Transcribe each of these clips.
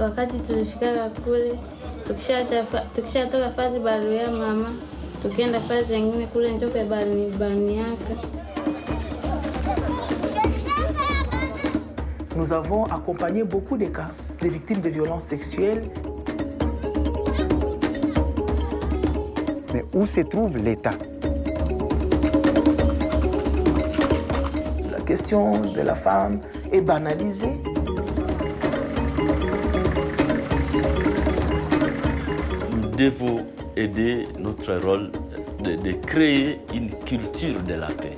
wakati tulifika kule, tukishatoka fazi Baluya mama, tukienda fazi nyingine kule Njoka Baniaka. Nous avons accompagné beaucoup de cas de victimes de violences sexuelles. Mais où se trouve l'État? La question de la femme est banalisée. Nous devons aider notre rôle de créer une culture de la paix.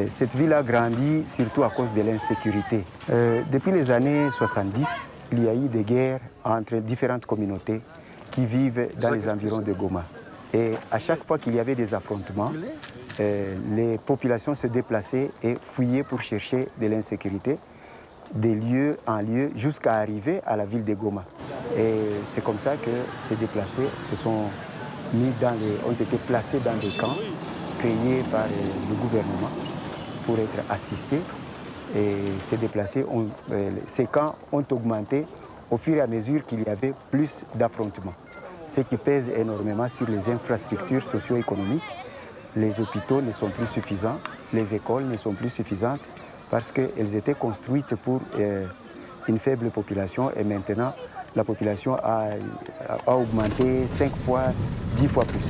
Cette ville a grandi surtout à cause de l'insécurité. Depuis les années 70, il y a eu des guerres entre différentes communautés qui vivent dans les environs de Goma. Et à chaque fois qu'il y avait des affrontements, les populations se déplaçaient et fouillaient pour chercher de l'insécurité, de lieu en lieu, jusqu'à arriver à la ville de Goma. Et c'est comme ça que ces déplacés ont été placés dans des camps créés par le gouvernement pour être assistés. Et ces camps ont augmenté au fur et à mesure qu'il y avait plus d'affrontements. Ce qui pèse énormément sur les infrastructures socio-économiques. Les hôpitaux ne sont plus suffisants, les écoles ne sont plus suffisantes parce qu'elles étaient construites pour une faible population et maintenant la population a augmenté 5 fois, 10 fois plus.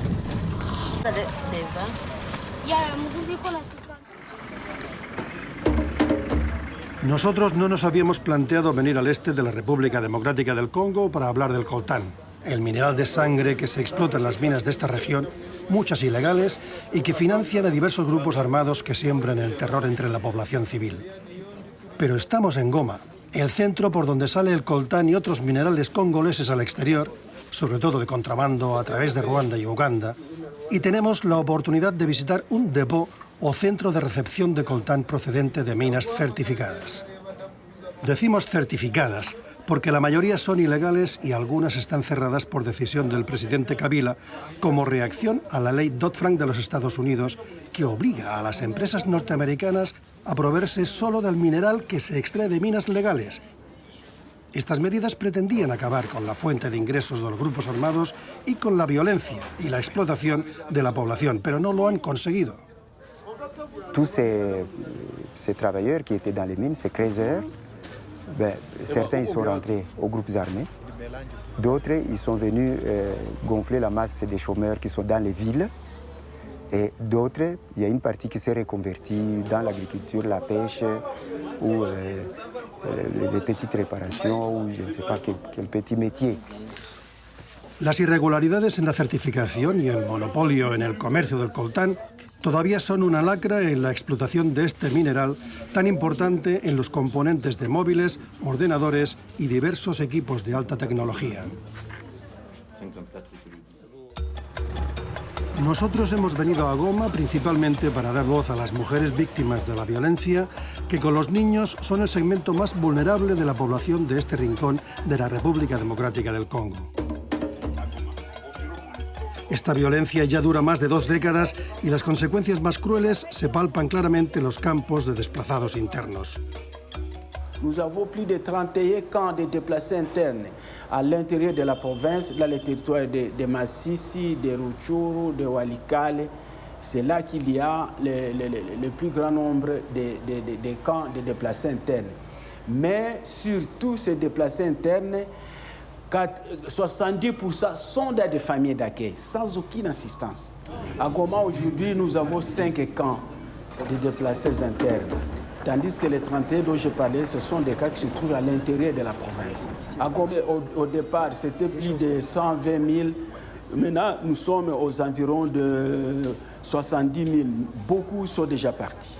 Nosotros no nos habíamos planteado venir al este de la República Democrática del Congo para hablar del coltán, el mineral de sangre que se explota en las minas de esta región, muchas ilegales, y que financian a diversos grupos armados que siembran el terror entre la población civil. Pero estamos en Goma, el centro por donde sale el coltán y otros minerales congoleses al exterior, sobre todo de contrabando a través de Ruanda y Uganda, y tenemos la oportunidad de visitar un depot o centro de recepción de coltán procedente de minas certificadas. Decimos certificadas porque la mayoría son ilegales y algunas están cerradas por decisión del presidente Kabila como reacción a la ley Dodd-Frank de los Estados Unidos que obliga a las empresas norteamericanas a proveerse solo del mineral que se extrae de minas legales. Estas medidas pretendían acabar con la fuente de ingresos de los grupos armados y con la violencia y la explotación de la población, pero no lo han conseguido. Tous ces travailleurs qui étaient dans les mines, ces creuseurs, certains ils sont rentrés aux groupes armés, d'autres ils sont venus gonfler la masse des chômeurs qui sont dans les villes, et d'autres, il y a une partie qui s'est reconvertie dans l'agriculture, la pêche, ou les petites réparations, ou je ne sais pas quel petit métier. Las irregularidades en la certificación y el monopolio en el comercio del coltán todavía son una lacra en la explotación de este mineral tan importante en los componentes de móviles, ordenadores y diversos equipos de alta tecnología. Nosotros hemos venido a Goma principalmente para dar voz a las mujeres víctimas de la violencia, que con los niños son el segmento más vulnerable de la población de este rincón de la República Democrática del Congo. Esta violencia ya dura más de 2 décadas y las consecuencias más crueles se palpan claramente en los campos de desplazados internos. Nous avons plus de 31 camps de déplacés internes à l'intérieur de la province, dans les territoires de Massissi, de Rutshuru, de Walikale. C'est là qu'il y a le plus grand nombre de camps de déplacés internes. Mais sur tous ces déplacés internes, 70% sont dans des familles d'accueil, sans aucune assistance. À Goma, aujourd'hui, nous avons 5 camps de déplacés internes. Tandis que les 31 dont je parlais, ce sont des cas qui se trouvent à l'intérieur de la province. À Goma, au départ, c'était plus de 120 000. Maintenant, nous sommes aux environs de 70 000. Beaucoup sont déjà partis.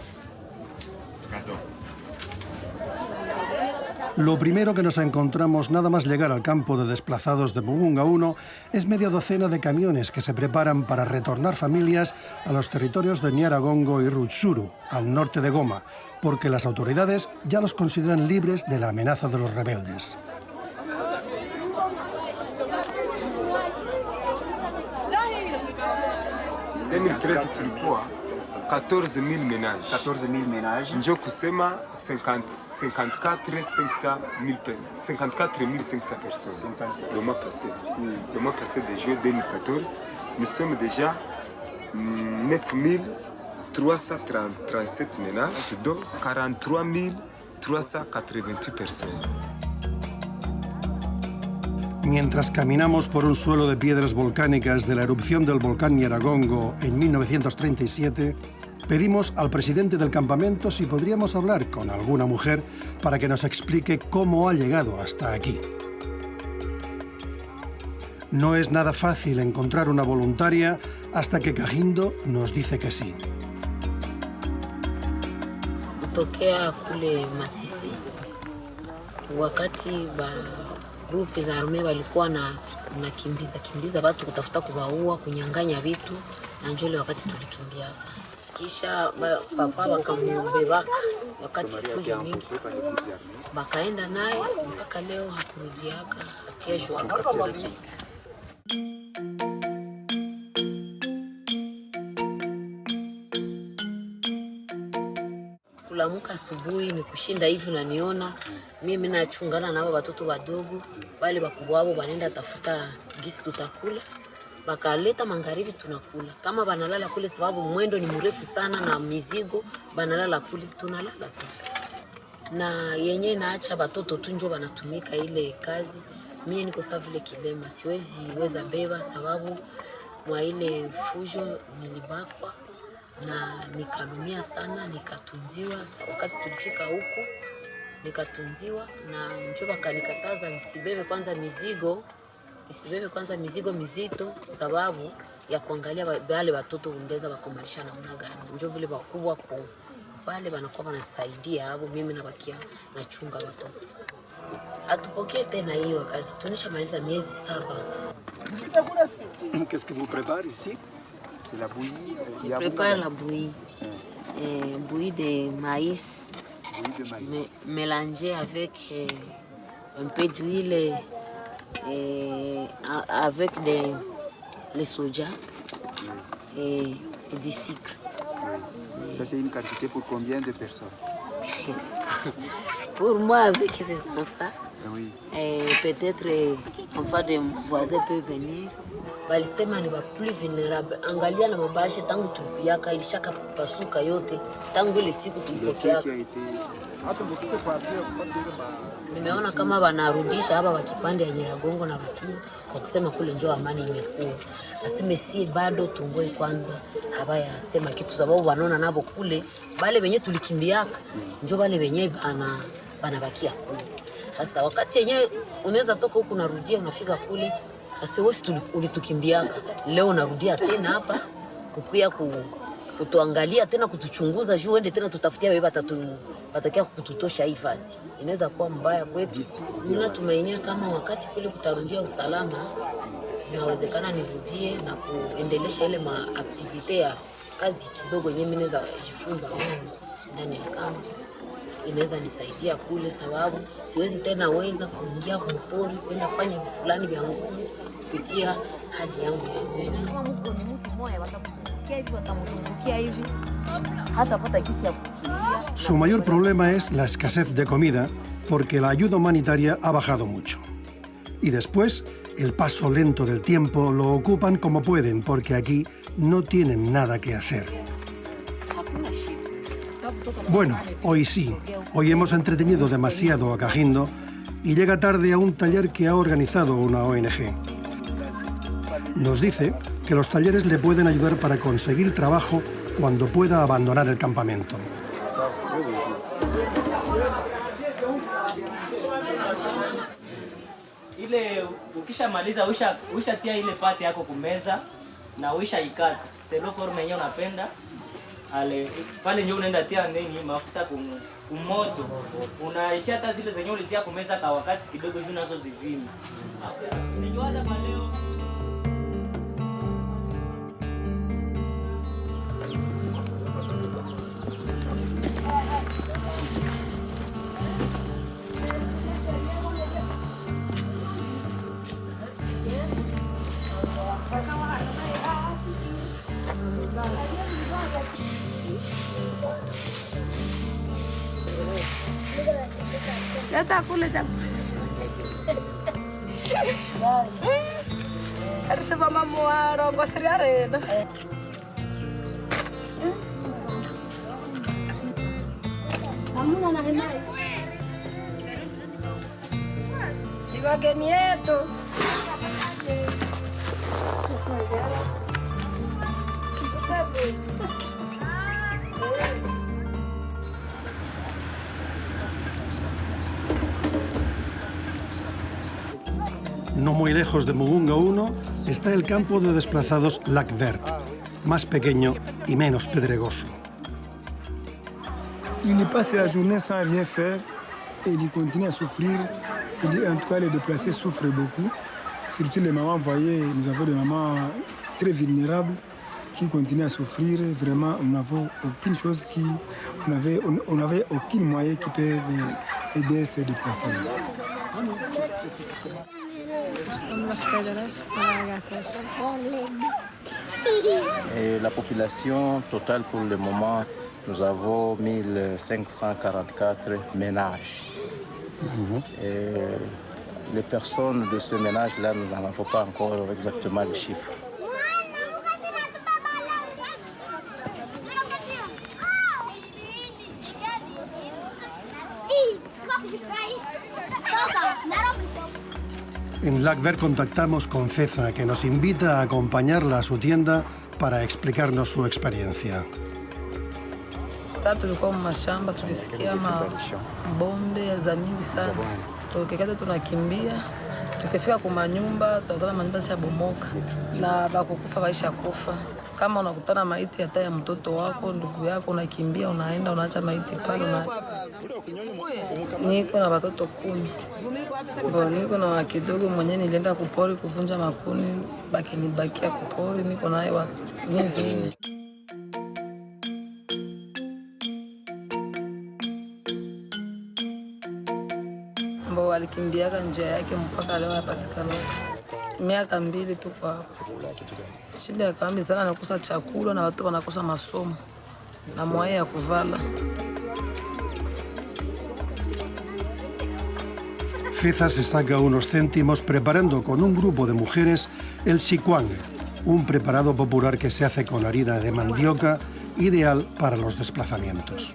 Lo primero que nos encontramos nada más llegar al campo de desplazados de Mugunga 1 es media docena de camiones que se preparan para retornar familias a los territorios de Nyiragongo y Rutshuru, al norte de Goma, porque las autoridades ya los consideran libres de la amenaza de los rebeldes. En 2013 tulikuwa 14,000 ménages. 14 000 ménages. Njo kusema 54 500 personnes. Le mois passé. Le mois passé de juillet 2014, nous sommes déjà 9 337 ménages, dont 43 388 personnes. Mientras caminamos por un suelo de piedras volcánicas de la erupción del volcán Nyiragongo en 1937, pedimos al presidente del campamento si podríamos hablar con alguna mujer para que nos explique cómo ha llegado hasta aquí. No es nada fácil encontrar una voluntaria hasta que Kahindo nos dice que sí. Kutokea kule Masisi, wakati grupu za arme walikuwa na kimbiza watu kutafuta kuwaua, kunyang'anya vitu, na njole wakati tulikimbiaka. Kisha papa wakamubebaka wakati fujo mingi, bakaenda naye mpaka leo hakurudiaka, kesho akakuja. Kulamuka asubuhi ni kushinda hivi, unaniona mimi nachungana na hao watoto wadogo, wale wakubwa wao wanaenda tafuta gisi tutakula, bakaleta magharibi tunakula. Kama banalala kule sababu mwendo ni mrefu sana na mizigo, banalala kule, tunalala kule. Na yenye naacha watoto tu njo wanatumika ile kazi. Mimi niko sawa vile kilema, siwezi weza beba sababu mwa ile fujo nilibakwa na nikalumia sana, nikatunziwa. Wakati tulifika huku nikatunziwa na mchoba kanikataza nisibebe kwanza mizigo mizito sababu ya kuangalia wale watoto undeza wakomalisha namna gani. Ndio vile wakubwa pale wanakuwa wanasaidia hapo, mimi nabakia nachunga watoto. Hatupokee tena hiyo wakati tunishamaliza miezi 7. Qu'est-ce que vous préparez ici? C'est la bouillie. Je prépare la bouillie. Bouillie de maïs. Bouillie de maïs. Mélangée avec un peu d'huile avec le soja et du sucre. Ça, c'est une quantité pour combien de personnes? Pour moi, avec ces enfants, oui. Peut-être enfants de voisins peuvent venir. Walisema ni wa plus vulnerable. Angalia na mabashe tangu tulipiaka ilishaka pasuka yote. Tangu ile siku tulipokeaka. Nimeona kama wanarudisha hapa wakipande ya Nyiragongo na Rutshuru kwa kusema kule njoo amani imekuwa. Aseme si bado tungoe kwanza. Habaya asema kitu sababu wanaona nabo kule bale wenye tulikimbiaka njoo bale wenye banabakia kule. Sasa wakati yenyewe unaweza toka huku narudia unafika kule, sasa wewe ulitukimbiaka leo unarudia tena hapa kukuya kutuangalia tena kutuchunguza juu uende tena tutafutia wewe watakia kututosha hii fasi. Inaweza kuwa mbaya kwetu. Ninatumainia kama wakati kule kutarudia usalama inawezekana nirudie na kuendelesha ile maaktivite ya kazi kidogo yenyewe mimi naweza kujifunza ndani ya kambi. Inaweza nisaidia kule sababu siwezi tena weza kuingia kumpori kwenda fanya fulani vya nguvu kupitia hali yangu ya mwili. Kama mko ni mtu mmoja watamzungukia hivi watamzungukia hivi hata pata kisi ya kukimbia. Su mayor problema es la escasez de comida porque la ayuda humanitaria ha bajado mucho. Y después, el paso lento del tiempo lo ocupan como pueden porque aquí no tienen nada que hacer. Bueno, hoy sí. Hoy hemos entretenido demasiado a Cajindo y llega tarde a un taller que ha organizado una ONG. Nos dice que los talleres le pueden ayudar para conseguir trabajo cuando pueda abandonar el campamento. Ile ukishamaliza ushatia ile pate yako kumeza na ikata. Selo form yenyewe unapenda. Ale pale ndio unaenda tia nini mafuta kumoto. Unaichata zile zenyewe ulitia kumeza kwa wakati kidogo juu nazo zivime. Nikiwaza kwa leo Está kule cha. Harus mama muaro gosriare. Hamuna na hema. Ibageni yetu. No muy lejos de Mugunga 1 está el campo de desplazados Lac Vert, más pequeño y menos pedregoso. Il passe la journée sans rien faire et il continue à souffrir. En tout cas, les déplacés souffrent beaucoup. Surtout les mamans, vous voyez, nous avons des mamans très vulnérables qui continuent à souffrir. Vraiment, nous n'avons aucune chose on n'avait aucun moyen qui peut aider ces déplacés. Et la population totale pour le moment, nous avons 1544 ménages. Et les personnes de ce ménage-là, nous n'en avons pas encore exactement les chiffres. En Lac Vert contactamos con Ceza, que nos invita a acompañarla a su tienda para explicarnos su experiencia. Sasa tulikuwa mashamba, tulisikia mabombe za mingi sana. Tukikata tunakimbia, tukifika kwa manyumba, tutakutana manyumba zishabomoka na bakukufa baisha kufa. Kama unakutana maiti hata ya mtoto wako, ndugu yako, unakimbia, unaenda, unaacha maiti pale. Niko na watoto 10. Niko na kidogo mwenye nilienda kupori kuvunja makuni, bakinibakia kupori, niko naye wa miezi 4. Mbo walikimbiaga njia yake mpaka leo hapatikana. Miaka 2 tu kwa hapo. Shida ya kambi sana nakosa chakula na watu wanakosa masomo na mwaya ya kuvala. Ceza se saca unos céntimos preparando con un grupo de mujeres el xicuang, un preparado popular que se hace con harina de mandioca, ideal para los desplazamientos.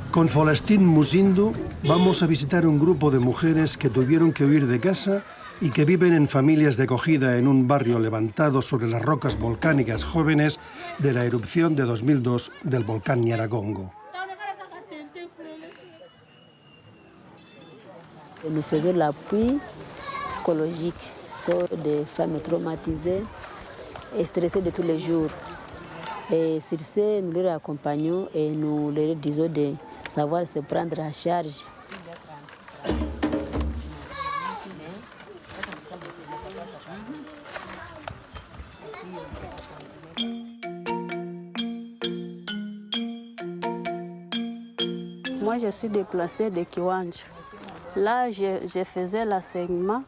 Con Folestín Musindu vamos a visitar un grupo de mujeres que tuvieron que huir de casa y que viven en familias de acogida en un barrio levantado sobre las rocas volcánicas jóvenes de la erupción de 2002 del volcán Nyiragongo. Nous faisons l'appui psychologique sur des femmes traumatisées et stressées de tous les jours. Et sur ce, nous les accompagnons et nous leur disons de savoir se prendre en charge. Moi, je suis déplacée de Kiwanja. Là, je faisais l'enseignement,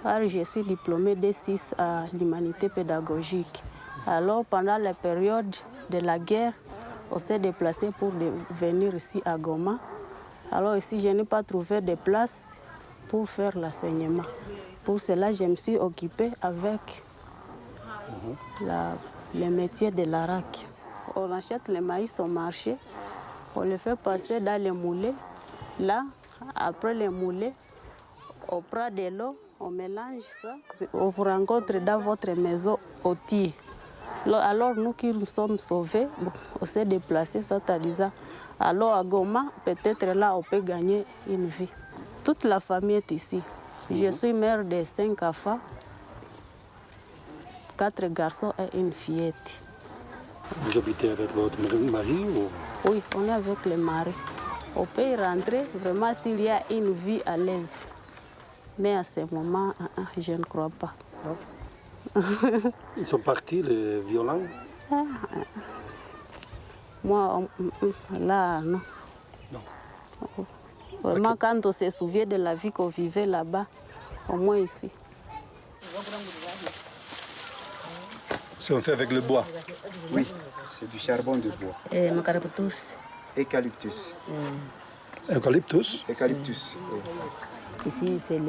car je suis diplômée D6 à l'humanité pédagogique. Alors, pendant la période de la guerre, on s'est déplacé pour venir ici à Goma. Alors ici, je n'ai pas trouvé de place pour faire l'enseignement. Pour cela, je me suis occupée avec le métier de l'araque. On achète le maïs au marché, on le fait passer dans les moulets. Là, après les moulets, on prend de l'eau, on mélange ça. On vous rencontre dans votre maison au tir. Alors nous qui nous sommes sauvés, bon, on s'est déplacés, c'est-à-dire alors à Goma, peut-être là on peut gagner une vie. Toute la famille est ici. Je suis mère de 5 enfants, 4 garçons et une fillette. Vous habitez avec votre mari ou... Oui, on est avec le mari. On peut y rentrer vraiment s'il y a une vie à l'aise. Mais à ce moment, je ne crois pas. Ils sont partis, les violents? Moi, là, non. Vraiment, quand on se souvient de la vie qu'on vivait là-bas, au moins ici. C'est fait avec le bois? Oui, c'est du charbon de bois. Macaraputus. Eucalyptus. Eucalyptus? Eucalyptus. Ici, c'est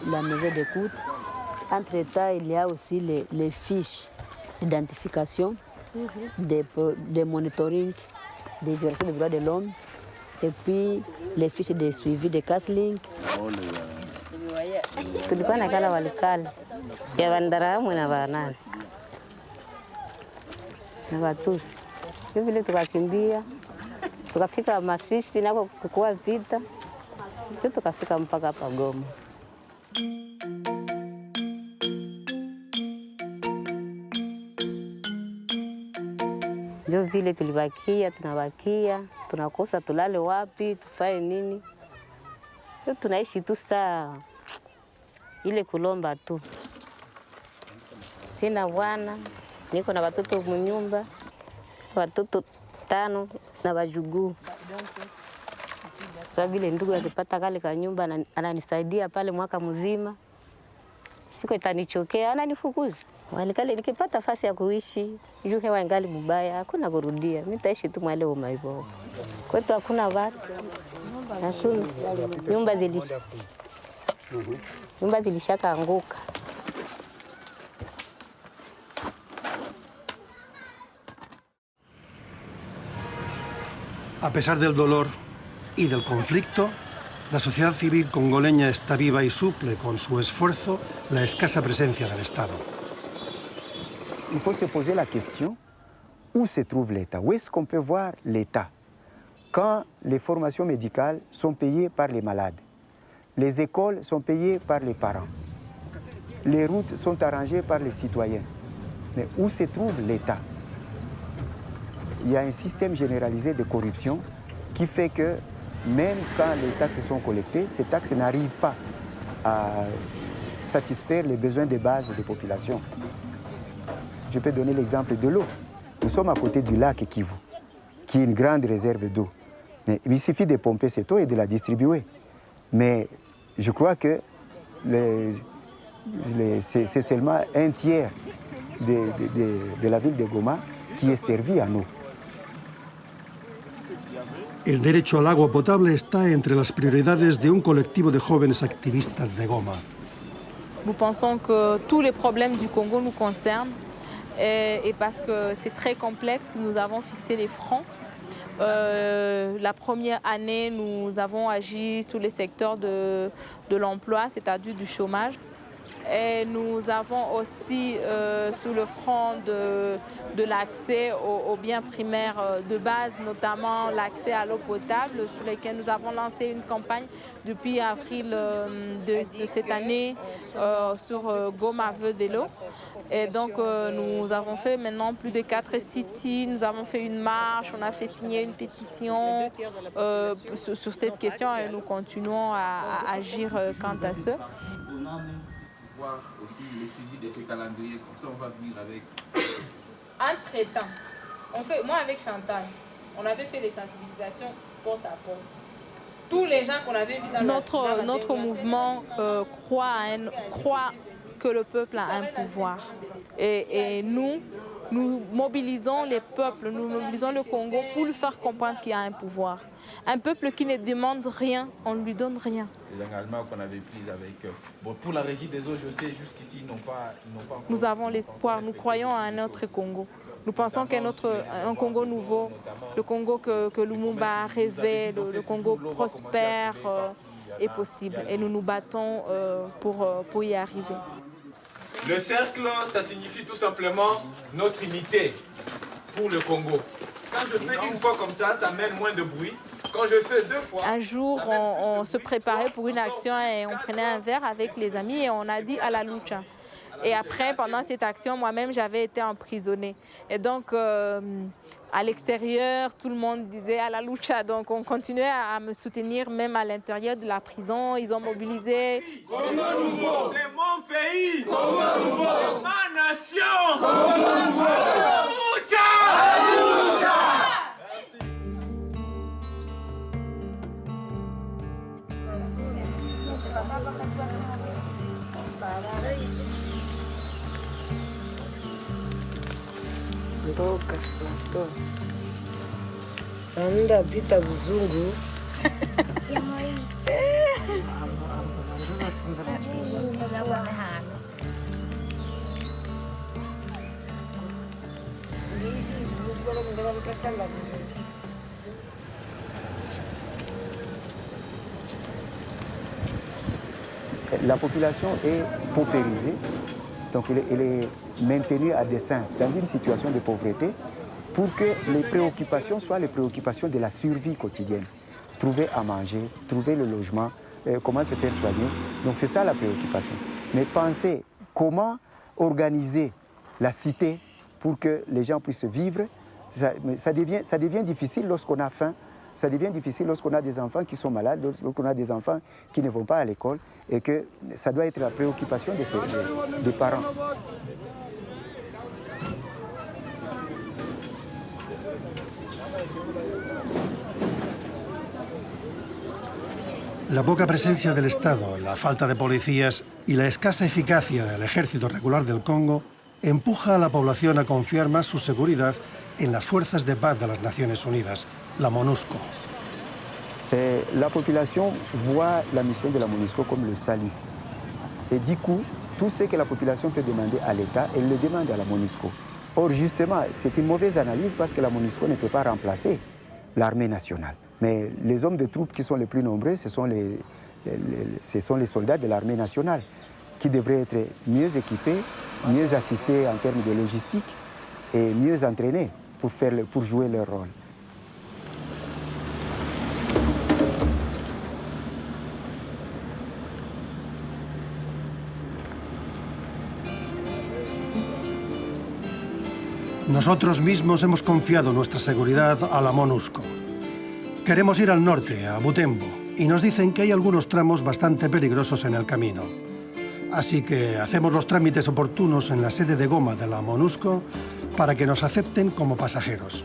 la maison d'écoute. Entre-temps, il y a aussi les fiches d'identification, des monitoring, des violations des droits de l'homme, et puis les fiches de suivi de CASLINK. Tulikuwa na kala walikala ya Bandaramu na Banana na Batusi. Vile tukakimbia tukafika Masisi nako kukua vita, tukafika mpaka hapa Goma. Ndio vile tulibakia, tunakosa tulale wapi, tufae nini. Ndio tunaishi tu saa ile kulomba tu. Sina bwana, niko na watoto mnyumba, watoto 5 na wajukuu. Sasa vile ndugu akipata kale ka nyumba ananisaidia pale mwaka mzima. Siko itanichokea, ananifukuza. Walikale nikipata nafasi ya kuishi, juu hewa ingali mbaya, hakuna kurudia. Mimi nitaishi tu mwale umaibo. Kwetu hakuna watu. Nasuni nyumba zilishakaanguka. A pesar del dolor y del conflicto, la sociedad civil congoleña está viva y suple con su esfuerzo la escasa presencia del Estado. Il faut se poser la question, où se trouve l'État? Où est-ce qu'on peut voir l'État? Quand les formations médicales sont payées par les malades, les écoles sont payées par les parents, les routes sont arrangées par les citoyens. Mais où se trouve l'État? Il y a un système généralisé de corruption qui fait que même quand les taxes sont collectées, ces taxes n'arrivent pas à satisfaire les besoins de base des populations. Je peux donner l'exemple de l'eau. Nous sommes à côté du lac Kivu, qui est une grande réserve d'eau. Mais il suffit de pomper cette eau et de la distribuer. Mais je crois que c'est seulement un tiers de la ville de Goma qui est servi en eau. El derecho al agua potable está entre las prioridades de un colectivo de jóvenes activistas de Goma. Nous pensons que tous les problèmes du Congo nous concernent et parce que c'est très complexe, nous avons fixé les fronts. La première année, nous avons agi sur les secteurs de l'emploi, c'est-à-dire du chômage. Et nous avons aussi sur le front de l'accès aux biens primaires de base, notamment l'accès à l'eau potable, sur lesquels nous avons lancé une campagne depuis avril de cette année sur Goma veut de l'eau. Et donc nous avons fait maintenant plus de 4 cités, nous avons fait une marche, on a fait signer une pétition sur cette question et nous continuons à agir quant à ça. Aussi le suivi de ces calendriers, comme ça on va venir avec. Entre-temps, moi avec Chantal, on avait fait des sensibilisations porte à porte. Tous les gens qu'on avait vus dans notre mouvement croit que le peuple a un pouvoir. Et nous, nous mobilisons les peuples, nous mobilisons le Congo pour lui faire comprendre qu'il y a un pouvoir. Un peuple qui ne demande rien, on ne lui donne rien. Les engagements qu'on avait pris avec... Bon, pour la régie des eaux, je sais, jusqu'ici, ils n'ont pas encore... Nous avons l'espoir, nous croyons à un autre Congo. Nous pensons qu'un Congo nouveau, le Congo que Lumumba a rêvé, le Congo prospère est possible. Et nous nous battons pour y arriver. Le cercle, ça signifie tout simplement notre unité pour le Congo. Quand je fais une fois comme ça mène moins de bruit. Quand je fais 2 fois... Un jour, on se préparait pour une action et on prenait un verre avec les amis et on a dit à la lucha. Et après, pendant cette action, moi-même, j'avais été emprisonnée. Et donc, à l'extérieur, tout le monde disait à la lucha. Donc, on continuait à me soutenir, même à l'intérieur de la prison. Ils ont mobilisé. Congo nouveau, c'est mon pays. Congo nouveau, c'est ma nation. Congo nouveau, lucha. Mboka Plato anda pita buzungu La population est paupérisée, donc elle est maintenue à dessein dans une situation de pauvreté pour que les préoccupations soient les préoccupations de la survie quotidienne. Trouver à manger, trouver le logement, comment se faire soigner. Donc c'est ça la préoccupation. Mais penser comment organiser la cité pour que les gens puissent vivre, ça devient difficile lorsqu'on a faim. Ça devient difficile lorsqu'on a des enfants qui sont malades, lorsqu'on a des enfants qui ne vont pas à l'école et que ça doit être la préoccupation des parents. La poca presencia del Estado, la falta de policías y la escasa eficacia del ejército regular del Congo empuja a la población a confiar más su seguridad en las fuerzas de paz de las Naciones Unidas, la MONUSCO. La population voit la mission de la MONUSCO comme le salut. Et du coup, tout ce que la population peut demander à l'État, elle le demande à la MONUSCO. Or, justement, c'est une mauvaise analyse parce que la MONUSCO ne peut pas remplacer l'armée nationale. Mais les hommes de troupes qui sont les plus nombreux, ce sont les soldats de l'armée nationale qui devraient être mieux équipés, mieux assistés en termes de logistique et mieux entraînés pour jouer leur rôle. Nosotros mismos hemos confiado nuestra seguridad a la MONUSCO. Queremos ir al norte, a Butembo, y nos dicen que hay algunos tramos bastante peligrosos en el camino. Así que hacemos los trámites oportunos en la sede de Goma de la MONUSCO para que nos acepten como pasajeros.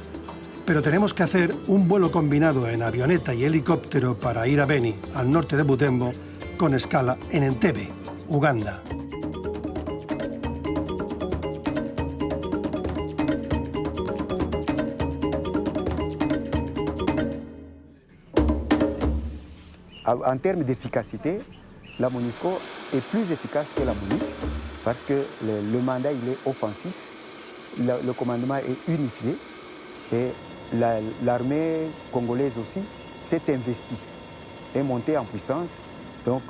Pero tenemos que hacer un vuelo combinado en avioneta y helicóptero para ir a Beni, al norte de Butembo, con escala en Entebbe, Uganda. En termes d'efficacité, la MONUSCO est plus efficace que la MONUC parce que le mandat il est offensif, le commandement est unifié et l'armée congolaise aussi s'est investie, est montée en puissance. Donc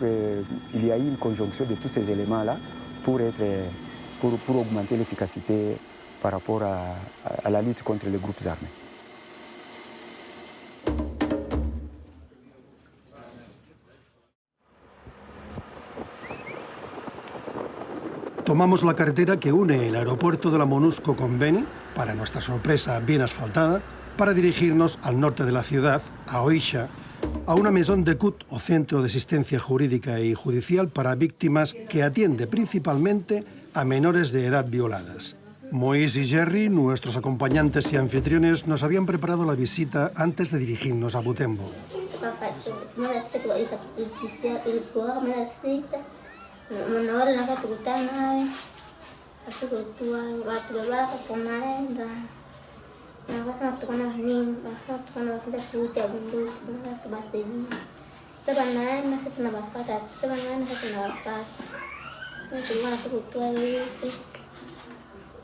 il y a eu une conjonction de tous ces éléments-là pour augmenter l'efficacité par rapport à la lutte contre les groupes armés. Tomamos la carretera que une el aeropuerto de la MONUSCO con Beni, para nuestra sorpresa bien asfaltada, para dirigirnos al norte de la ciudad, a Oisha, a una maison d'écoute o centro de asistencia jurídica y judicial para víctimas que atiende principalmente a menores de edad violadas. Moïse y Jerry, nuestros acompañantes y anfitriones, nos habían preparado la visita antes de dirigirnos a Butembo. asikutua watu babaka tunaenda na wakati tukana nini wakati tukana wakati shuti ya bunduki na tubasaidia sasa naenda sasa tunawafuata sasa naenda sasa tunawafuata tulikuwa asikutua hivi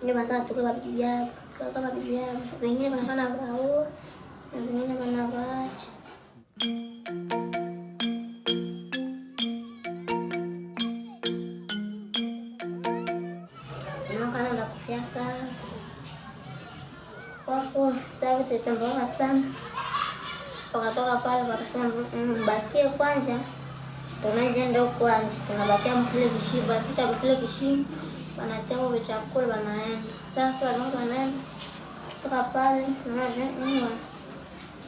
ni basa tukawa bibi kama bibi wengine wanafanya bao na wengine wanawaacha. Wapo sababu tutamboka sana, wakatoka pale wakasema mbakie kwanza, tunaenda kwanza, tunabakia mkile kishiba, kisha mkile kishiba, wanatenga chakula wanaenda. Sasa wanaenda kutoka pale,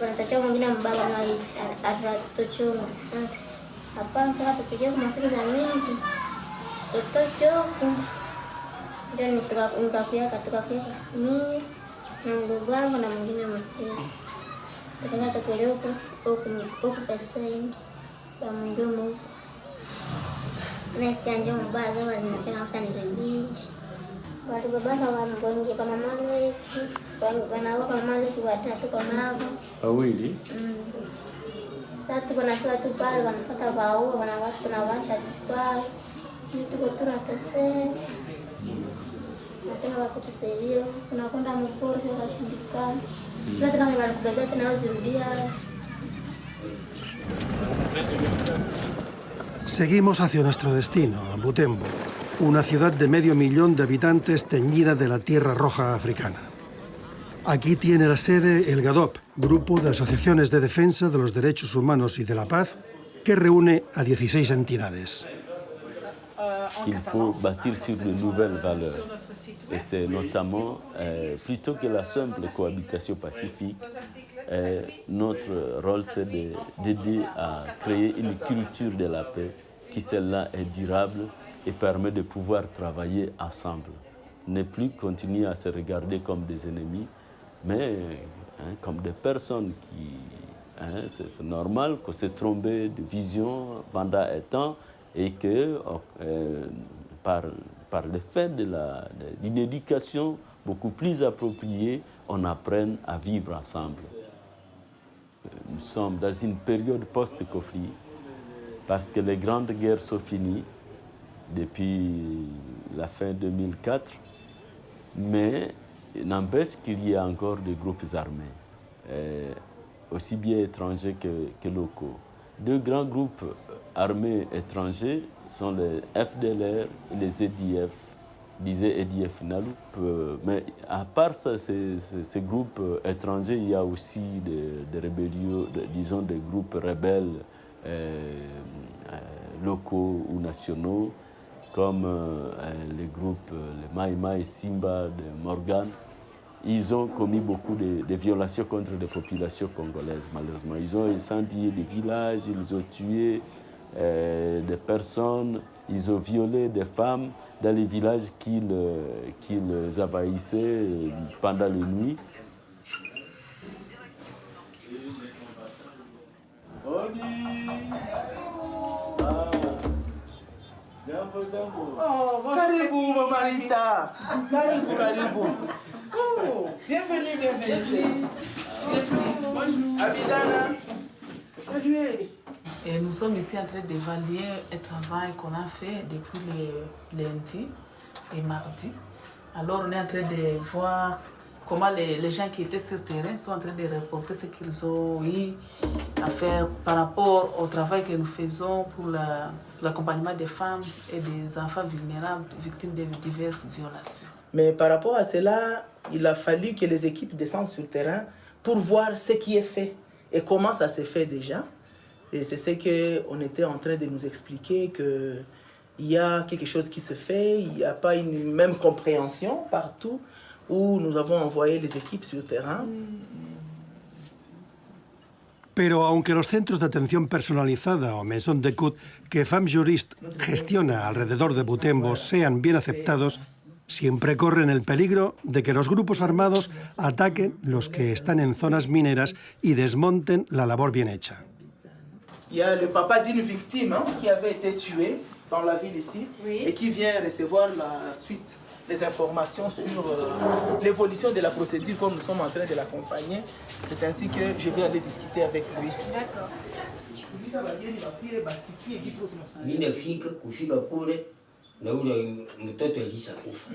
wanatacha mwingine mbaba na hivi, atatuchunga. Hapana, kama tukigia kwa mafuta za mingi, tutochoku. Ndio nikakuya mimi na mdogo wangu na mwingine msichana. Tukataka tukele huko Fasaini kwa mdomo huko. Na ndio mbaya zawa ninataka hata nirudishe. Wale babaka wa mgongo kama mali, wanao kama mali kwa tuko nao. Wawili. Sasa tuko na tu pale wanapata bao, wanawatu na washa pale. Tuko tunateseka. Nataka wakutusaidia, tunakwenda mpori tukashindikana. Sasa kama wanakubebea tena wazirudia. Seguimos hacia nuestro destino, Butembo, una ciudad de 500.000 de habitantes teñida de la tierra roja africana. Aquí tiene la sede el GADOP, Grupo de Asociaciones de Defensa de los Derechos Humanos y de la Paz, que reúne a 16 entidades. Il faut bâtir sur de nouvelles valeurs. Et c'est notamment, plutôt que la simple cohabitation pacifique, notre rôle c'est d'aider à créer une culture de la paix qui celle-là est durable et permet de pouvoir travailler ensemble. Ne plus continuer à se regarder comme des ennemis, mais comme des personnes qui... c'est normal qu'on s'est trompé de vision pendant un temps et que par le fait d'une éducation beaucoup plus appropriée, on apprenne à vivre ensemble. Nous sommes dans une période post-conflit parce que les grandes guerres sont finies depuis la fin 2004, mais n'empêche qu'il y a encore des groupes armés, aussi bien étrangers que locaux. Deux grands groupes armés étrangers sont les FDLR et les EDF, disait EDF Naloup. Mais à part ça, ces groupes étrangers, il y a aussi des rébellions, disons des groupes rebelles locaux ou nationaux, comme les groupes, les Mai Mai Simba de Morgan. Ils ont commis beaucoup de violations contre les populations congolaises, malheureusement. Ils ont incendié des villages, ils ont tué des personnes, ils ont violé des femmes dans les villages qu'ils envahissaient pendant les nuits. Oh, karibu Mamarita. Karibu. Oh, bienvenue. Bonjour. Abidana. Salut. Et nous sommes ici en train d'évaluer un travail qu'on a fait depuis le lundi et mardi. Alors on est en train de voir comment les gens qui étaient sur le terrain sont en train de reporter ce qu'ils ont eu à faire par rapport au travail que nous faisons pour l'accompagnement des femmes et des enfants vulnérables victimes de diverses violations. Mais par rapport à cela, il a fallu que les équipes descendent sur le terrain pour voir ce qui est fait et comment ça s'est fait déjà. Et c'est ce qu'on était en train de nous expliquer, qu'il y a quelque chose qui se fait, il n'y a pas une même compréhension partout où nous avons envoyé les équipes sur le terrain. Pero aunque los centros de atención personalizada o maison d'écoute que Femmes Juristes gestiona alrededor de Butembo sean bien aceptados, siempre corren el peligro de que los grupos armados ataquen los que están en zonas mineras y desmonten la labor bien hecha. Il y a le papa d'une victime qui avait été tuée dans la ville ici et qui vient recevoir la suite les informations sur l'évolution de la procédure comme nous sommes en train de l'accompagner. C'est ainsi que je vais aller discuter avec lui. D'accord. Ninafika kufika kule na ule mtoto alishakufa.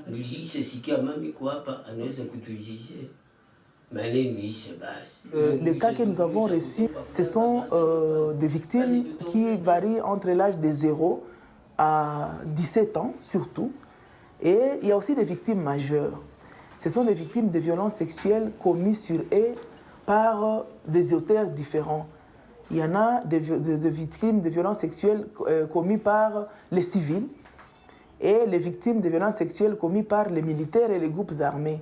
Nilishasikia mami kwa hapa anaweza kutujije. Les cas que nous avons reçus, ce sont des victimes qui varient entre l'âge de 0 à 17 ans surtout. Et il y a aussi des victimes majeures. Ce sont des victimes de violences sexuelles commises sur eux par des auteurs différents. Il y en a des victimes de violences sexuelles commises par les civils et les victimes de violences sexuelles commises par les militaires et les groupes armés.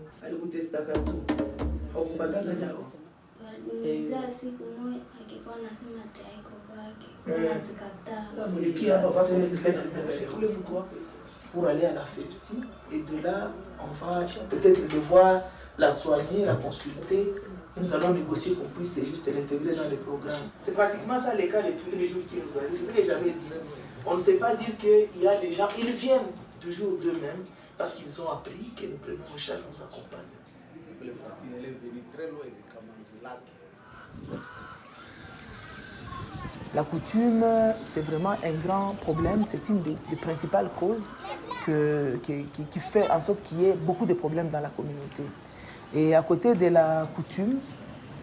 Pour aller à la FEPSI et de là on va peut-être devoir la soigner, la consulter et nous allons négocier qu'on puisse juste l'intégrer dans le programme. C'est pratiquement ça les cas de tous les jours qui nous arrivent. C'est ce que j'avais dit. On ne sait pas dire qu'il y a des gens, ils viennent toujours d'eux-mêmes parce qu'ils ont appris que nous prenons en charge, nous accompagnons. Elle est venue très loin du Kamandulac. La coutume, c'est vraiment un grand problème. C'est une des principales causes qui fait en sorte qu'il y ait beaucoup de problèmes dans la communauté. Et à côté de la coutume,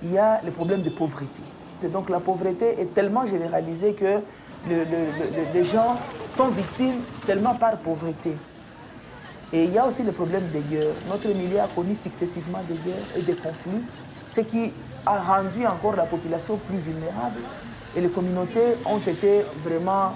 il y a le problème de pauvreté. Et donc la pauvreté est tellement généralisée que les gens sont victimes seulement par pauvreté. Et il y a aussi le problème des guerres. Notre milieu a connu successivement des guerres et des conflits, ce qui a rendu encore la population plus vulnérable. Et les communautés ont été vraiment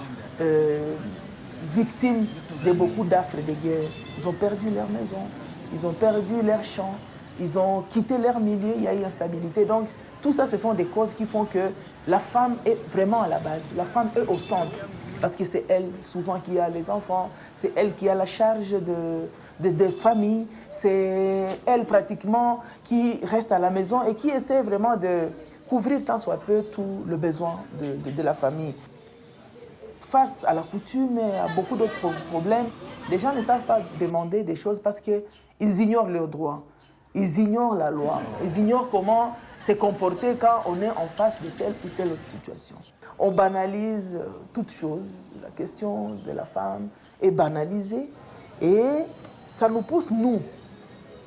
victimes de beaucoup d'affres de guerre. Ils ont perdu leur maison, ils ont perdu leurs champs, ils ont quitté leur milieu, il y a eu instabilité. Donc tout ça, ce sont des causes qui font que la femme est vraiment à la base. La femme est au centre. Parce que c'est elle, souvent, qui a les enfants, c'est elle qui a la charge de famille, c'est elle, pratiquement, qui reste à la maison et qui essaie vraiment de couvrir tant soit peu tout le besoin de la famille. Face à la coutume et à beaucoup d'autres problèmes, les gens ne savent pas demander des choses parce qu'ils ignorent leurs droits, ils ignorent la loi, ils ignorent comment se comporter quand on est en face de telle ou telle autre situation. On banalise toutes choses. La question de la femme est banalisée et ça nous pousse, nous,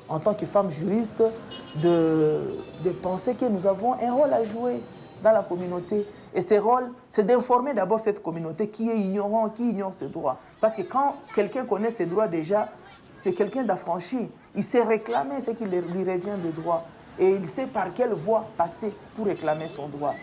en tant que femmes juristes, de penser que nous avons un rôle à jouer dans la communauté. Et ce rôle, c'est d'informer d'abord cette communauté qui est ignorant, qui ignore ses droits. Parce que quand quelqu'un connaît ses droits déjà, c'est quelqu'un d'affranchi. Il sait réclamer ce qui lui revient de droit. Et il sait par quelle voie passer pour réclamer son droit.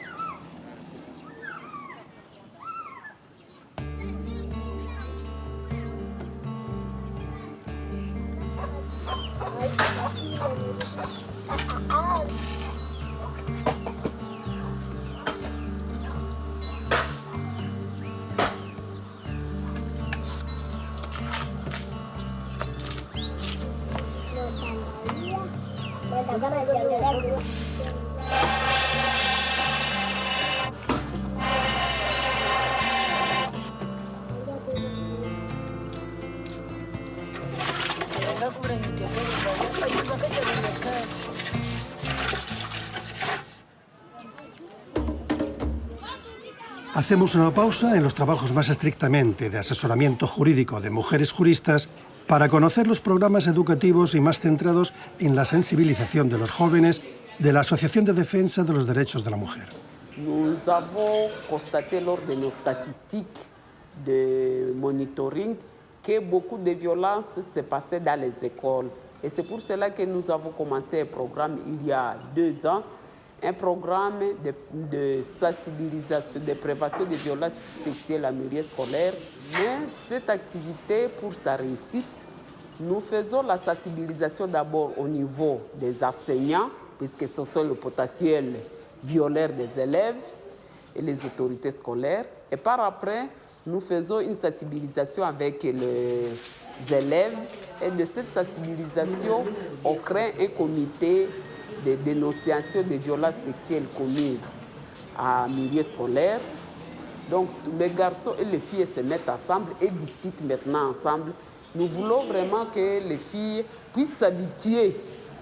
Hacemos una pausa en los trabajos más estrictamente de asesoramiento jurídico de mujeres juristas para conocer los programas educativos y más centrados en la sensibilización de los jóvenes de la Asociación de Defensa de los Derechos de la Mujer. Nous avons constaté lors de nos statistiques de monitoring que beaucoup de violences se passaient dans les écoles. Et c'est pour cela que nous avons commencé un programme il y a 2 ans, un programme de sensibilisation, de prévention des violences sexuelles en milieu scolaire. Mais cette activité, pour sa réussite, nous faisons la sensibilisation d'abord au niveau des enseignants, puisque ce sont le potentiel violaire des élèves et les autorités scolaires. Et par après, nous faisons une sensibilisation avec les élèves. Et de cette sensibilisation, on crée un comité de dénonciation des violences sexuelles commises en milieu scolaire. Donc les garçons et les filles se mettent ensemble et discutent maintenant ensemble Nous voulons vraiment que les filles puissent s'habituer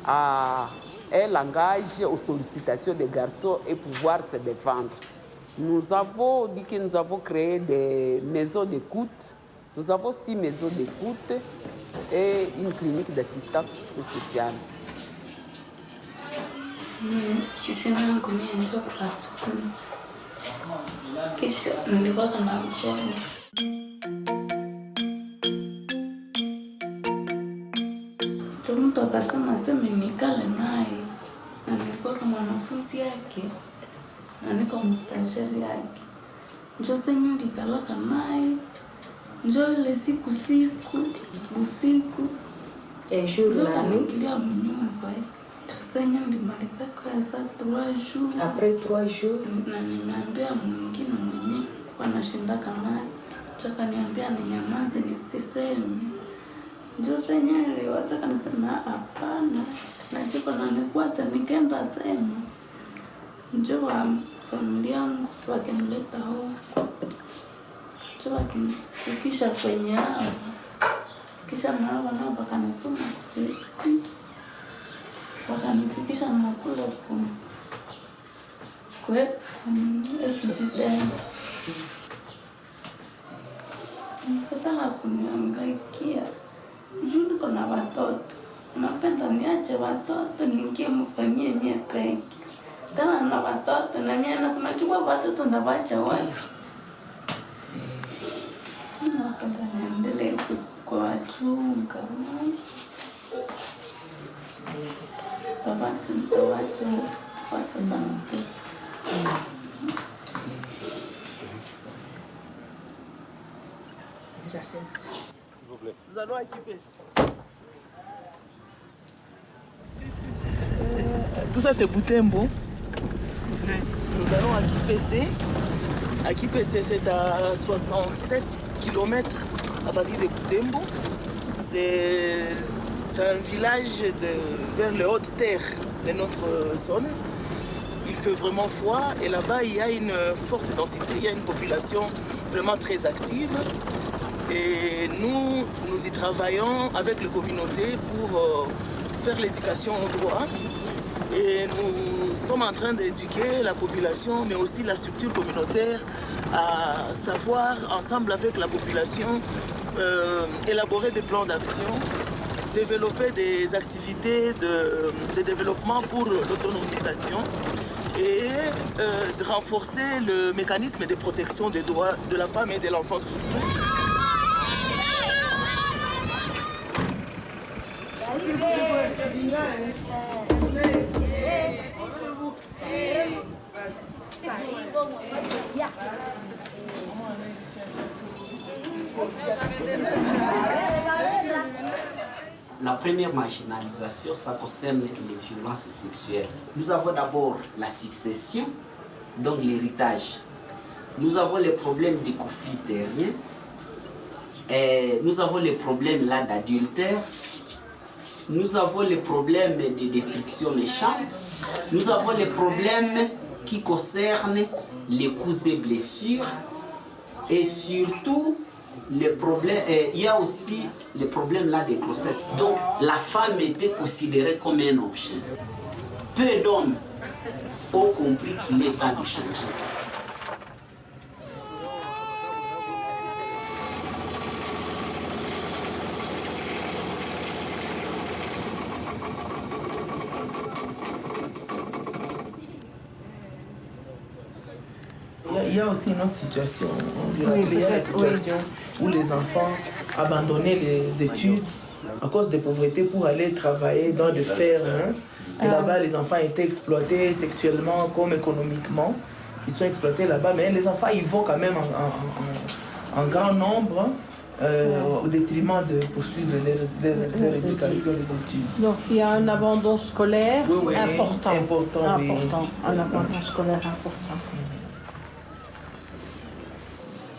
à un langage, aux sollicitations des garçons et pouvoir se défendre. Nous avons dit que nous avons créé des maisons d'écoute. Nous avons 6 maisons d'écoute et une clinique d'assistance psychosociale. Jina yangu mimi ndio class quiz. Kisha nilikuwa kama mgonjwa. Mtu akasema sema nikale naye. Na nilikuwa kama mwanafunzi yake. Na niko mstajeri yake. Njoo senyu nikalaka naye. Njoo ile siku usiku. Nikilia mnyumba. Tusanya nilimaliza kwa saa 3 jours. Après 3 jours. Na nimeambia mwingine mwenye wanashindaka naye. Chaka niambia ninyamaze nisiseme. Njoo senyewe wataka nisema hapana. Na jiko na nilikuwa nikaenda sema. Njoo wa familia yangu wakinileta huko. Njoo wakinifikisha kwenye hao. Kisha nao wakanituma sisi. Wakanifikisha na kule FGD. Nikataka kuniangaikia. Juu niko na watoto. Napenda niache watoto niingie mfanyie mie peke. Tena na watoto na mie nasema chukua watoto ndawacha wapi. Napenda niendelee kuwachunga. Nous allons équiper. Tout ça c'est Butembo. Nous allons à Kipese. À Kipese c'est à 67 km à partir de Butembo. C'est un village vers les hautes terres de notre zone. Il fait vraiment froid et là-bas il y a une forte densité, il y a une population vraiment très active. Et nous y travaillons avec les communautés pour faire l'éducation au droit. Et nous sommes en train d'éduquer la population, mais aussi la structure communautaire à savoir, ensemble avec la population, élaborer des plans d'action, développer des activités de développement pour l'autonomisation et de renforcer le mécanisme de protection des droits de la femme et de l'enfant surtout. La première marginalisation, ça concerne les violences sexuelles. Nous avons d'abord la succession, donc l'héritage. Nous avons les problèmes de conflits terriens. Et nous avons les problèmes là d'adultère. Nous avons les problèmes de destruction méchante. Nous avons les problèmes qui concernent les coups et blessures. Et surtout, les problèmes, il y a aussi les problèmes là des grossesses. Donc la femme était considérée comme un objet. Peu d'hommes ont compris qu'il est temps de changer. Il y a aussi une autre situation. Il y a la situation où les enfants abandonnaient les études à cause de pauvreté pour aller travailler dans des fermes. Et là-bas, les enfants étaient exploités sexuellement comme économiquement. Ils sont exploités là-bas, mais les enfants, ils vont quand même en grand nombre au détriment de poursuivre leur éducation, les études. Donc il y a un abandon scolaire important. Oui. Un abandon scolaire important.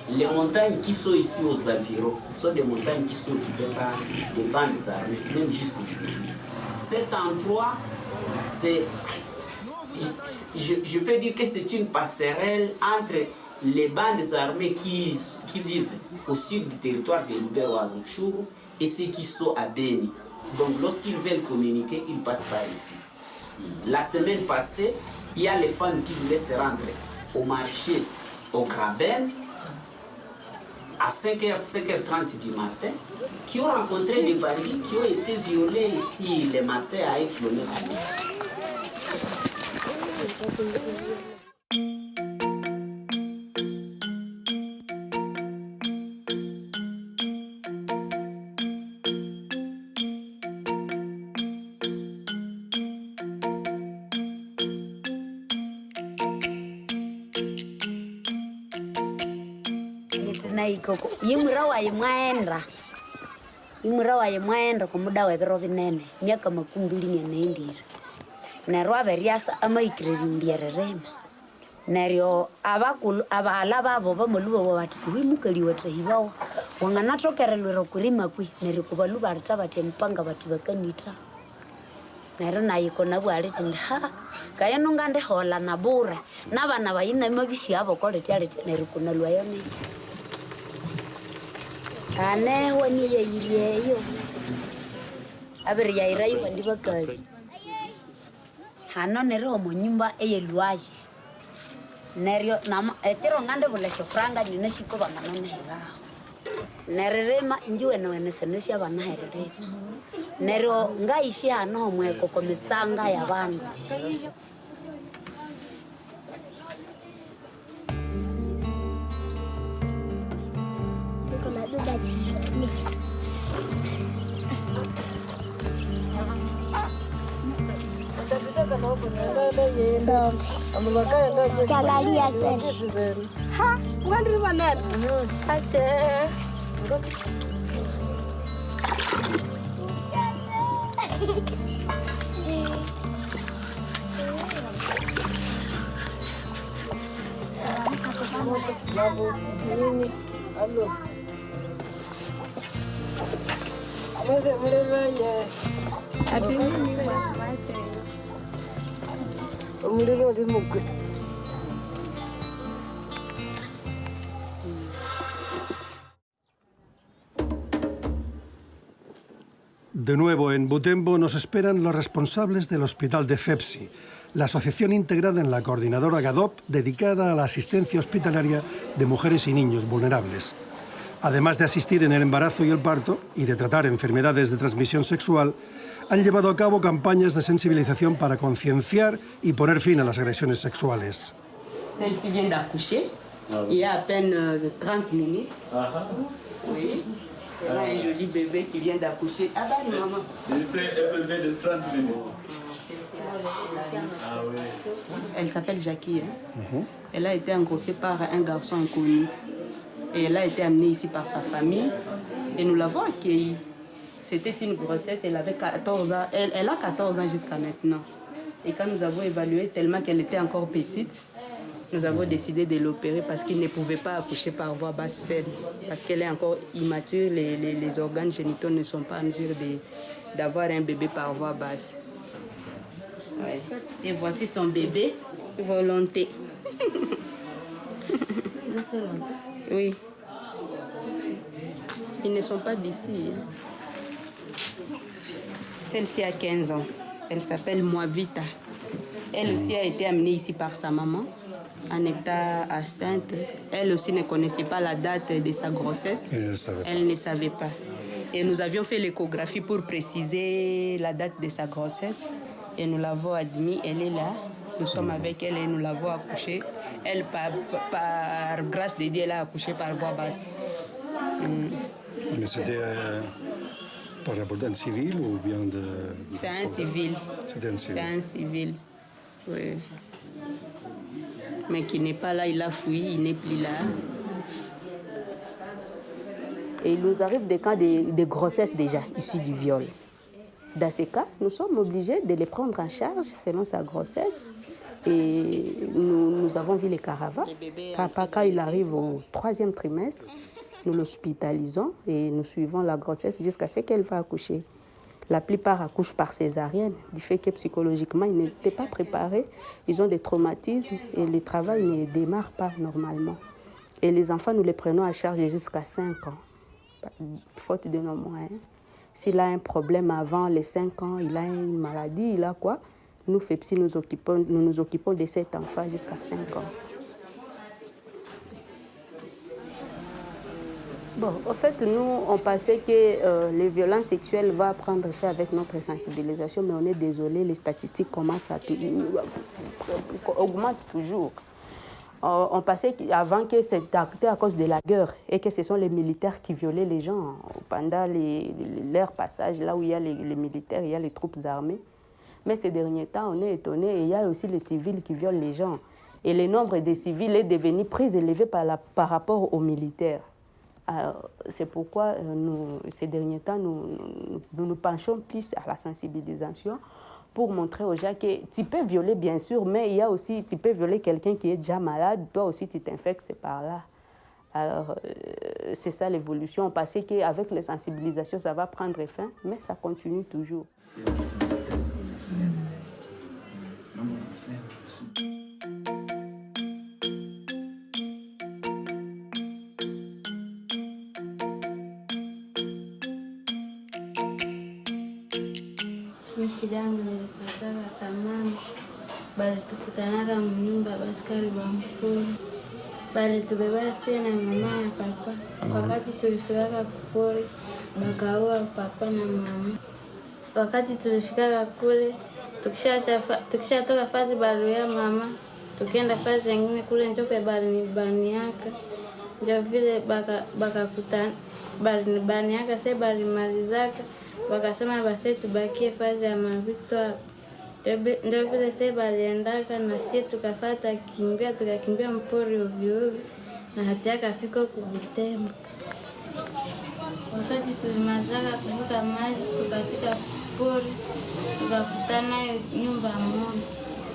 Les montagnes qui sont ici aux environs, ce sont des montagnes qui sont occupées par des bandes armées, même jusqu'aujourd'hui. Cet endroit, je peux dire que c'est une passerelle entre les bandes armées qui vivent au sud du territoire de Lubero à Rutshuru et ceux qui sont à Beni. Donc lorsqu'ils veulent communiquer, ils passent par ici. La semaine passée, il y a les femmes qui voulaient se rendre au marché au Graben à 5h, 5h30 du matin, qui ont rencontré des bandits qui ont été violés ici le matin à 1 km. imura waye kwa muda wa biro binene miaka 20 neryo aberiasa amaikireri ndiererema neryo abala babo bamolubo bati wimukali watahibawa wanganatokerelwera kurima kwi neryo kubaluba atabate mpanga bati bakanita neryo nayiko nabwali tinda kaya nungande hola nabura nabana bayina mabishi abo kole tyale neryo kunalwa yone ane wani yeyo abiri ya irayi wandi bakali hano nero mo nyumba eyelwaje neryo nama etero ngande bula shofranga nyine shiko banganane hega nererema njiwe no eneseneshi abana herere neryo ngaishi hano mweko komitsanga yabantu Kiangalia sasa. Ha, ngani maneno. Ache. Nini? Allo. Mose mlevaye. Ati nini mase? Umuliro limuke. De nuevo, en Butembo nos esperan los responsables del hospital de FEPSI, la asociación integrada en la coordinadora GADOP dedicada a la asistencia hospitalaria de mujeres y niños vulnerables. Además de asistir en el embarazo y el parto y de tratar enfermedades de transmisión sexual, han llevado a cabo campañas de sensibilización para concienciar y poner fin a las agresiones sexuales. Celle-ci vient d'accoucher, il y a à peine 30 minutes. Oui. Et là, un joli bébé qui vient d'accoucher. Ah bah, maman. C'est un bébé de 30 minutes. Elle s'appelle Jackie. Hein? Elle a été engrossée par un garçon inconnu. Et elle a été amenée ici par sa famille. Et nous l'avons accueillie. C'était une grossesse, elle avait 14 ans. Elle a 14 ans jusqu'à maintenant. Et quand nous avons évalué tellement qu'elle était encore petite, nous avons décidé de l'opérer parce qu'il ne pouvait pas accoucher par voie basse seule. Parce qu'elle est encore immature, les organes génitaux ne sont pas en mesure d'avoir un bébé par voie basse. Ouais. Et voici son bébé, Volonté. Oui. Ils ne sont pas d'ici. Hein. Celle-ci a 15 ans. Elle s'appelle Moavita. Elle aussi a été amenée ici par sa maman, en état enceinte. Elle aussi ne connaissait pas la date de sa grossesse. Elle ne savait pas. Et nous avions fait l'échographie pour préciser la date de sa grossesse. Et nous l'avons admise, elle est là. Nous sommes avec elle et nous l'avons accouchée. Elle, par grâce de Dieu, elle a accouché par voie basse. Mais c'était par rapport à un civil ou bien de... C'est un civil. C'était un civil. C'est un civil, oui. Mais qui n'est pas là, il a fui, il n'est plus là. Et il nous arrive des cas de grossesse déjà, issus du viol. Dans ces cas, nous sommes obligés de les prendre en charge selon sa grossesse. Et nous avons vu les caravanes. Quand il arrive au 3e trimestre, nous l'hospitalisons et nous suivons la grossesse jusqu'à ce qu'elle va accoucher. La plupart accouchent par césarienne, du fait que psychologiquement, ils n'étaient pas préparés. Ils ont des traumatismes et le travail ne démarre pas normalement. Et les enfants, nous les prenons à charge jusqu'à 5 ans. faute de nos moyens. S'il a un problème avant les 5 ans, il a une maladie, il a quoi? Nous, FEPSI, nous nous occupons de cet enfant jusqu'à 5 ans. Bon, en fait, nous, on pensait que les violences sexuelles vont prendre effet avec notre sensibilisation, mais on est désolé, les statistiques commencent à augmentent toujours. On pensait avant que c'était à cause de la guerre et que ce sont les militaires qui violaient les gens pendant leur passage, là où il y a les militaires, il y a les troupes armées. Mais ces derniers temps, on est étonné et il y a aussi les civils qui violent les gens. Et le nombre des civils est devenu très élevé par rapport aux militaires. C'est pourquoi ces derniers temps, nous penchons plus à la sensibilisation pour montrer aux gens que tu peux violer, bien sûr, mais il y a aussi, tu peux violer quelqu'un qui est déjà malade, toi aussi tu t'infectes, c'est par là. Alors, c'est ça l'évolution. On pensait qu'avec les sensibilisations, ça va prendre fin, mais ça continue toujours. Shida yangu nilipataka kamani, bali tukutanaka mnyumba baskari bamkuru, bali tubeba sie na mama na papa. Wakati tulifikaka kupori, bakaua papa na mama. Wakati tulifikaka kule, tukishatoka fazi bali ya mama, tukienda fazi nyingine kule njoke bali ni bani yaka. Ndio vile bakakutana bali ni bani yaka, se bali malizaka. Wakasema basi tubakie fazi ya mavitwa. Ndio vile sasa baliendaka na sisi tukafata tukakimbia mpori ovyo ovyo na hatiya kafika kubutembo. Wakati tulimazaka kuvuka maji tukafika pori tukakutana nyumba moja.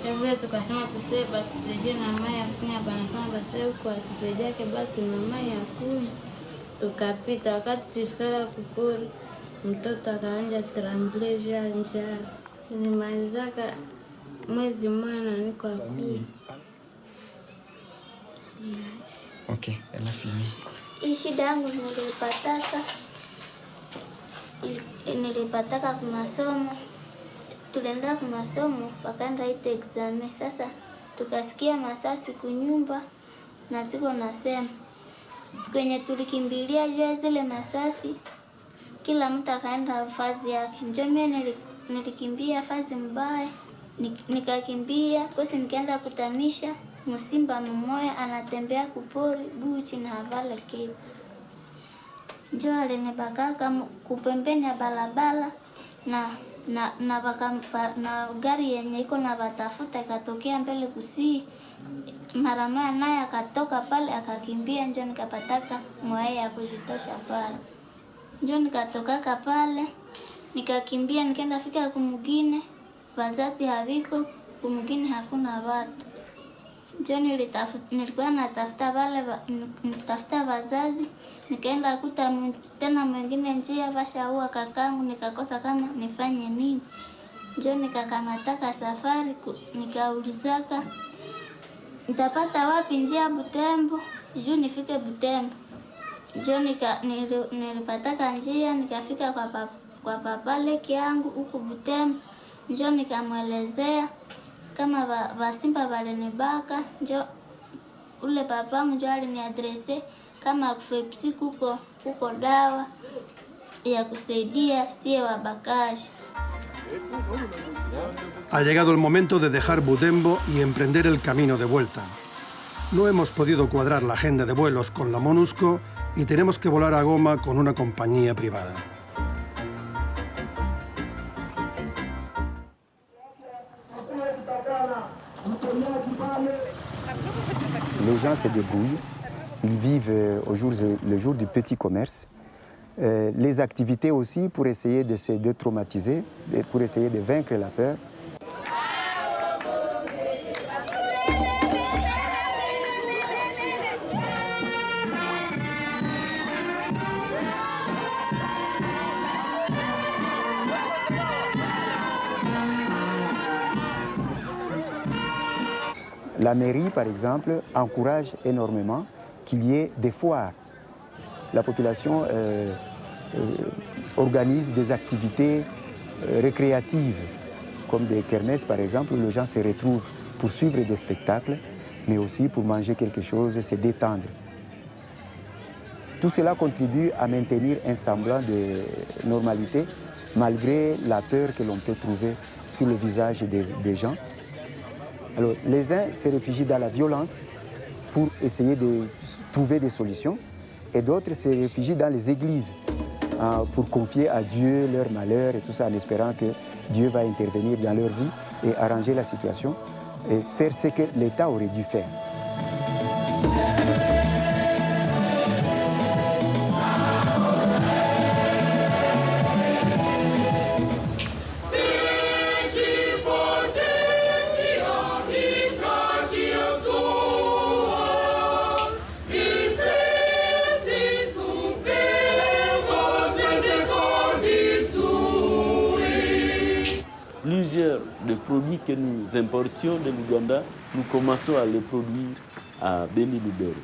Ndio vile tukasema tusaidie na mai ya kunywa, banasema basi huko atusaidie kebatu na mai ya kunywa. Tukapita wakati tulifika kupori, mtoto akaanja trembler ya njaa. Nilimalizaka mwezi mwana niko akui. Ok, elle a fini. Hii shida yangu nilipataka kwa masomo. Tulienda kwa masomo, wakaenda ite examen. Sasa tukasikia masasi kunyumba na ziko nasema. Kwenye tulikimbilia jua zile masasi, kila mtu akaenda fazi yake. Njoo mimi nilikimbia fazi mbaya, nikakimbia kosi, nikaenda kutanisha msimba mmoja anatembea kupori buchi na havale kitu. Njoo alinibakaka kupembeni ya balabala na gari yenye iko na batafuta ikatokea mbele kusii. Mara moja naye akatoka pale akakimbia, njoo nikapataka moyo ya kujitosha pale. Njoo nikatokaka pale, nikakimbia nikaenda fika kumugine, wazazi haviko, kumugine hakuna watu. Njoo nilikuwa natafuta wale, nitafuta wazazi, nikaenda kuta tena mwingine njia bashaua kakangu, nikakosa kama nifanye nini. Njoo nikakamataka safari, nikaulizaka nitapata wapi njia Butembo, juu nifike Butembo. Njoo nilipataka njia, nikafika kwa papa leki yangu huku Butembo. Njoo nikamwelezea kama wasimba walinibaka. Njoo ule papangu njoo aliniadrese kama FEPSI kuko dawa ya kusaidia sie wabakaji. Ha llegado el momento de dejar Butembo y emprender el camino de vuelta. No hemos podido cuadrar la agenda de vuelos con la MONUSCO y tenemos que volar a Goma con una compañía privada. Les gens se débrouillent, ils vivent le jour du petit commerce. Les activités aussi pour essayer de se détraumatiser, pour essayer de vaincre la peur. La mairie, par exemple, encourage énormément qu'il y ait des foires la population organise des activités récréatives, comme des kermesses par exemple, où les gens se retrouvent pour suivre des spectacles, mais aussi pour manger quelque chose, se détendre. Tout cela contribue à maintenir un semblant de normalité, malgré la peur que l'on peut trouver sur le visage des gens. Alors, les uns se réfugient dans la violence pour essayer de trouver des solutions, et d'autres se réfugient dans les églises pour confier à Dieu leur malheur et tout ça, en espérant que Dieu va intervenir dans leur vie et arranger la situation et faire ce que l'État aurait dû faire. Plusieurs des produits que nous importions de l'Ouganda, nous commençons à les produire à Beni-Lubero.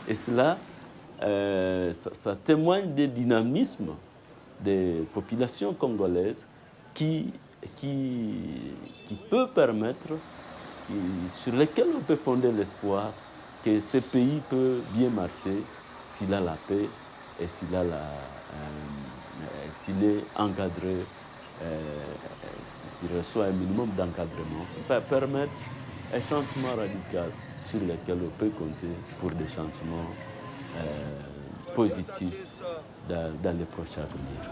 Et cela, ça témoigne du dynamisme des populations congolaises qui peut permettre, sur lesquels on peut fonder l'espoir que ce pays peut bien marcher s'il a la paix et s'il est encadré. S'il reçoit un minimum d'encadrement, peut permettre un changement radical sur lequel on peut compter pour des changements positifs dans les prochains avenirs.